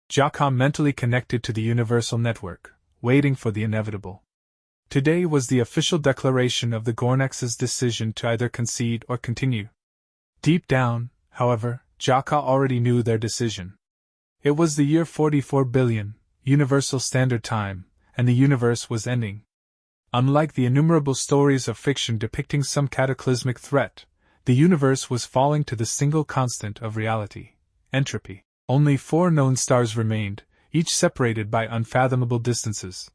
Jaka mentally connected to the universal network, waiting for the inevitable. Today was the official declaration of the Gornax's decision to either concede or continue. Deep down, however, Jaka already knew their decision. It was the year 44 billion, Universal Standard Time, and the universe was ending. Unlike the innumerable stories of fiction depicting some cataclysmic threat, the universe was falling to the single constant of reality: entropy. Only 4 known stars remained, each separated by unfathomable distances,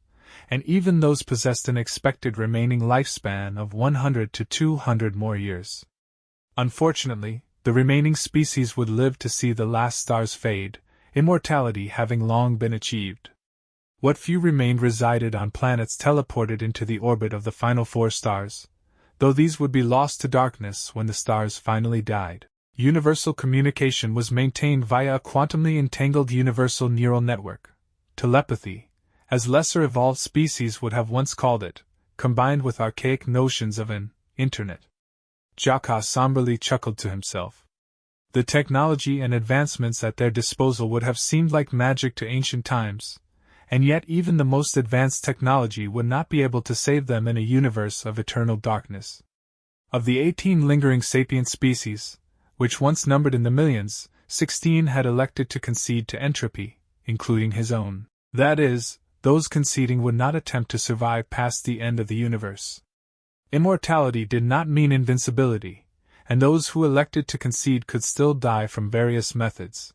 and even those possessed an expected remaining lifespan of 100 to 200 more years. Unfortunately, the remaining species would live to see the last stars fade, immortality having long been achieved. What few remained resided on planets teleported into the orbit of the final 4 stars, though these would be lost to darkness when the stars finally died. Universal communication was maintained via a quantumly entangled universal neural network, telepathy, as lesser evolved species would have once called it, combined with archaic notions of an internet. Jaka somberly chuckled to himself. The technology and advancements at their disposal would have seemed like magic to ancient times, and yet even the most advanced technology would not be able to save them in a universe of eternal darkness. Of the 18 lingering sapient species, which once numbered in the millions, 16 had elected to concede to entropy, including his own. That is, those conceding would not attempt to survive past the end of the universe. Immortality did not mean invincibility, and those who elected to concede could still die from various methods.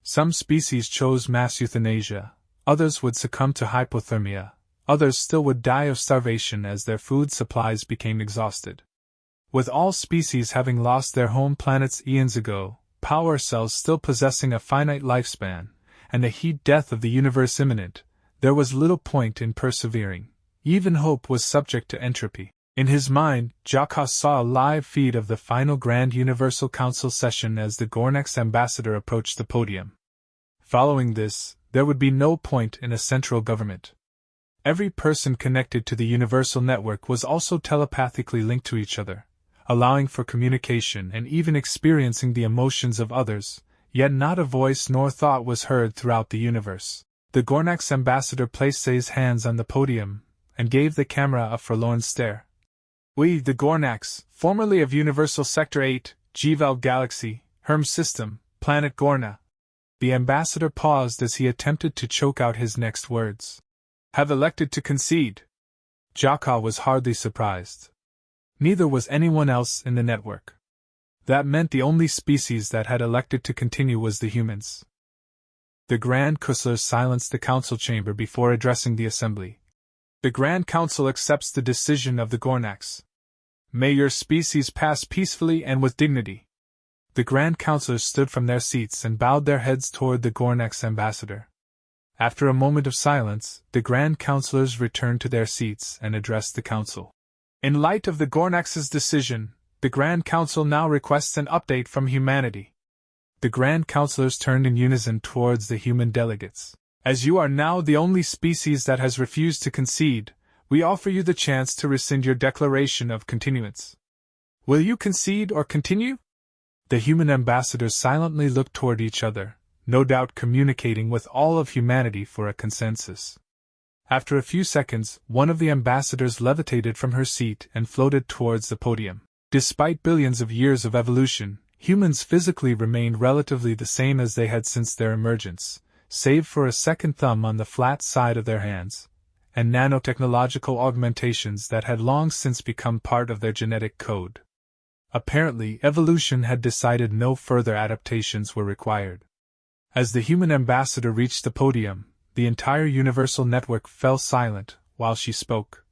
Some species chose mass euthanasia, others would succumb to hypothermia, others still would die of starvation as their food supplies became exhausted. With all species having lost their home planets eons ago, power cells still possessing a finite lifespan, and the heat death of the universe imminent, there was little point in persevering. Even hope was subject to entropy. In his mind, Jaka saw a live feed of the final Grand Universal Council session as the Gornax ambassador approached the podium. Following this, there would be no point in a central government. Every person connected to the universal network was also telepathically linked to each other, allowing for communication and even experiencing the emotions of others, yet not a voice nor thought was heard throughout the universe. The Gornax ambassador placed his hands on the podium and gave the camera a forlorn stare. We, the Gornax, formerly of Universal Sector 8, G-Valve Galaxy, Herm System, Planet Gorna. The ambassador paused as he attempted to choke out his next words. Have elected to concede. Jaka was hardly surprised. Neither was anyone else in the network. That meant the only species that had elected to continue was the humans. The Grand Councilor silenced the council chamber before addressing the assembly. The Grand Council accepts the decision of the Gornax. May your species pass peacefully and with dignity. The Grand Councilors stood from their seats and bowed their heads toward the Gornax ambassador. After a moment of silence, the Grand Councilors returned to their seats and addressed the council. In light of the Gornax's decision, the Grand Council now requests an update from humanity. The Grand Councilors turned in unison towards the human delegates. As you are now the only species that has refused to concede, we offer you the chance to rescind your declaration of continuance. Will you concede or continue? The human ambassadors silently looked toward each other, no doubt communicating with all of humanity for a consensus. After a few seconds, one of the ambassadors levitated from her seat and floated towards the podium. Despite billions of years of evolution, humans physically remained relatively the same as they had since their emergence, save for a second thumb on the flat side of their hands, and nanotechnological augmentations that had long since become part of their genetic code. Apparently, evolution had decided no further adaptations were required. As the human ambassador reached the podium, the entire universal network fell silent while she spoke.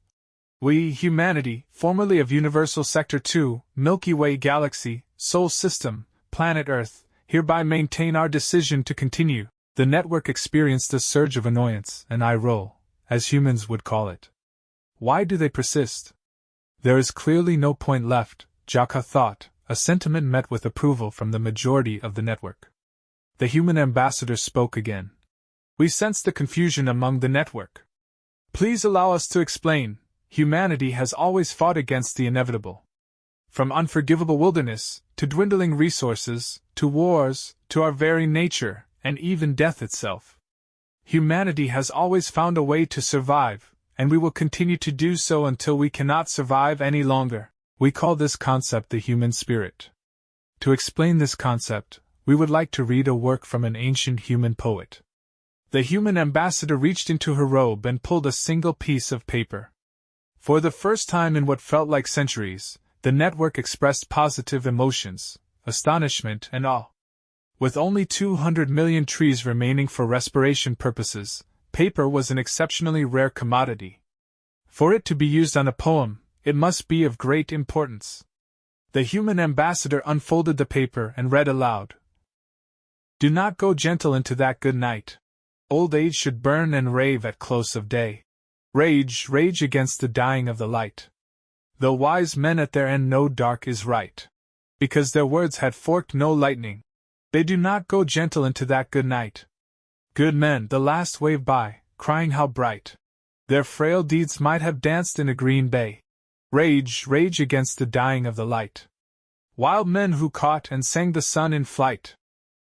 We, humanity, formerly of Universal Sector 2, Milky Way Galaxy, Sol System, Planet Earth, hereby maintain our decision to continue. The network experienced a surge of annoyance, an eye roll, as humans would call it. Why do they persist? There is clearly no point left, Jaka thought, a sentiment met with approval from the majority of the network. The human ambassador spoke again. We sense the confusion among the network. Please allow us to explain. Humanity has always fought against the inevitable. From unforgivable wilderness, to dwindling resources, to wars, to our very nature, and even death itself. Humanity has always found a way to survive, and we will continue to do so until we cannot survive any longer. We call this concept the human spirit. To explain this concept, we would like to read a work from an ancient human poet. The human ambassador reached into her robe and pulled a single piece of paper. For the first time in what felt like centuries, the network expressed positive emotions, astonishment and awe. With only 200 million trees remaining for respiration purposes, paper was an exceptionally rare commodity. For it to be used on a poem, it must be of great importance. The human ambassador unfolded the paper and read aloud. Do not go gentle into that good night. Old age should burn and rave at close of day. Rage, rage against the dying of the light. Though wise men at their end know dark is right. Because their words had forked no lightning. They do not go gentle into that good night. Good men, the last wave by, crying how bright. Their frail deeds might have danced in a green bay. Rage, rage against the dying of the light. Wild men who caught and sang the sun in flight.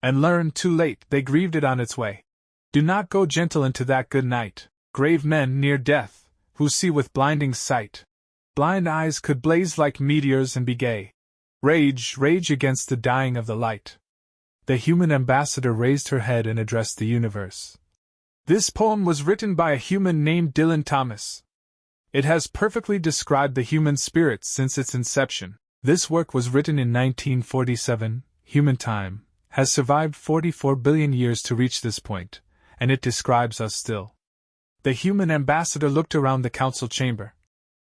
And learned too late they grieved it on its way. Do not go gentle into that good night. Grave men near death, who see with blinding sight. Blind eyes could blaze like meteors and be gay. Rage, rage against the dying of the light. The human ambassador raised her head and addressed the universe. This poem was written by a human named Dylan Thomas. It has perfectly described the human spirit since its inception. This work was written in 1947. Human time has survived 44 billion years to reach this point, and it describes us still. The human ambassador looked around the council chamber.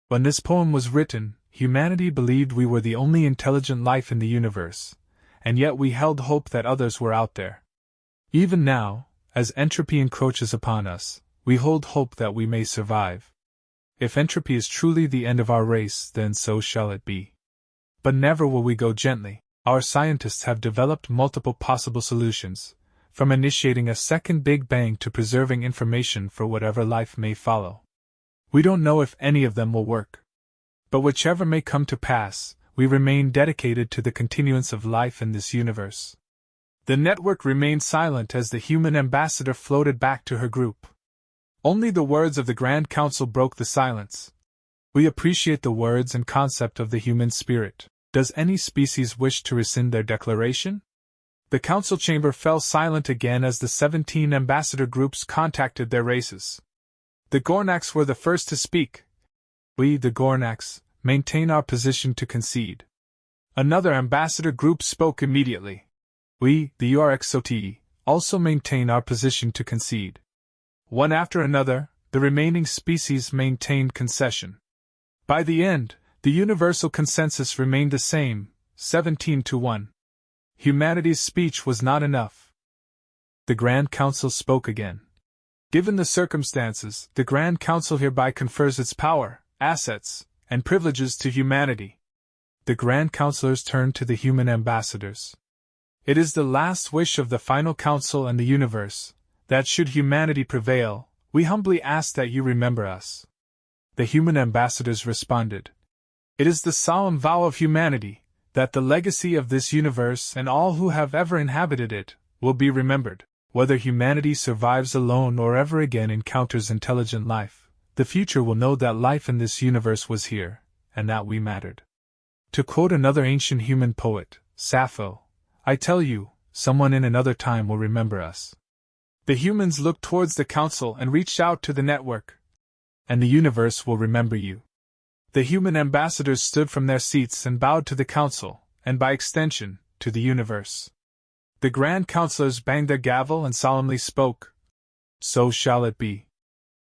When this poem was written, humanity believed we were the only intelligent life in the universe, and yet we held hope that others were out there. Even now, as entropy encroaches upon us, we hold hope that we may survive. If entropy is truly the end of our race, then so shall it be. But never will we go gently. Our scientists have developed multiple possible solutions, from initiating a second Big Bang to preserving information for whatever life may follow. We don't know if any of them will work. But whichever may come to pass, we remain dedicated to the continuance of life in this universe. The network remained silent as the human ambassador floated back to her group. Only the words of the Grand Council broke the silence. We appreciate the words and concept of the human spirit. Does any species wish to rescind their declaration? The council chamber fell silent again as the 17 ambassador groups contacted their races. The Gornax were the first to speak. We, the Gornax, maintain our position to concede. Another ambassador group spoke immediately. We, the URXOTE, also maintain our position to concede. One after another, the remaining species maintained concession. By the end, the universal consensus remained the same, 17-1. Humanity's speech was not enough. The Grand Council spoke again. Given the circumstances, the Grand Council hereby confers its power, assets, and privileges to humanity. The Grand Councilors turned to the human ambassadors. It is the last wish of the final council and the universe, that should humanity prevail, we humbly ask that you remember us. The human ambassadors responded. It is the solemn vow of humanity, that the legacy of this universe and all who have ever inhabited it, will be remembered. Whether humanity survives alone or ever again encounters intelligent life, the future will know that life in this universe was here, and that we mattered. To quote another ancient human poet, Sappho, I tell you, someone in another time will remember us. The humans looked towards the council and reached out to the network. And the universe will remember you. The human ambassadors stood from their seats and bowed to the council, and by extension, to the universe. The Grand Councilors banged their gavel and solemnly spoke. So shall it be.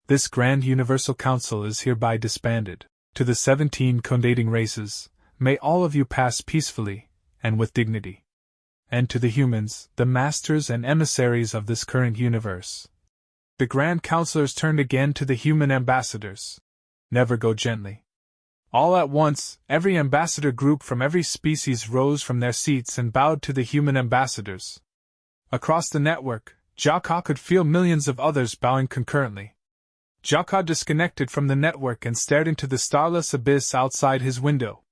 This Grand Universal Council is hereby disbanded. To the 17 condating races, may all of you pass peacefully, and with dignity. And to the humans, the masters and emissaries of this current universe. The Grand Councilors turned again to the human ambassadors. Never go gently. All at once, every ambassador group from every species rose from their seats and bowed to the human ambassadors. Across the network, Jaka could feel millions of others bowing concurrently. Jaka disconnected from the network and stared into the starless abyss outside his window.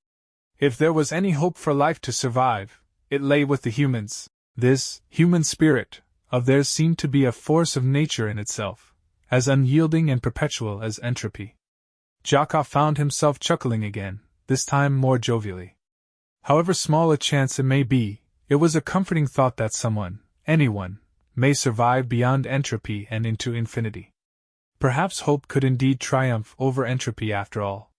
If there was any hope for life to survive, it lay with the humans. This human spirit, of theirs seemed to be a force of nature in itself, as unyielding and perpetual as entropy. Jakov found himself chuckling again, this time more jovially. However small a chance it may be, it was a comforting thought that someone, anyone, may survive beyond entropy and into infinity. Perhaps hope could indeed triumph over entropy after all.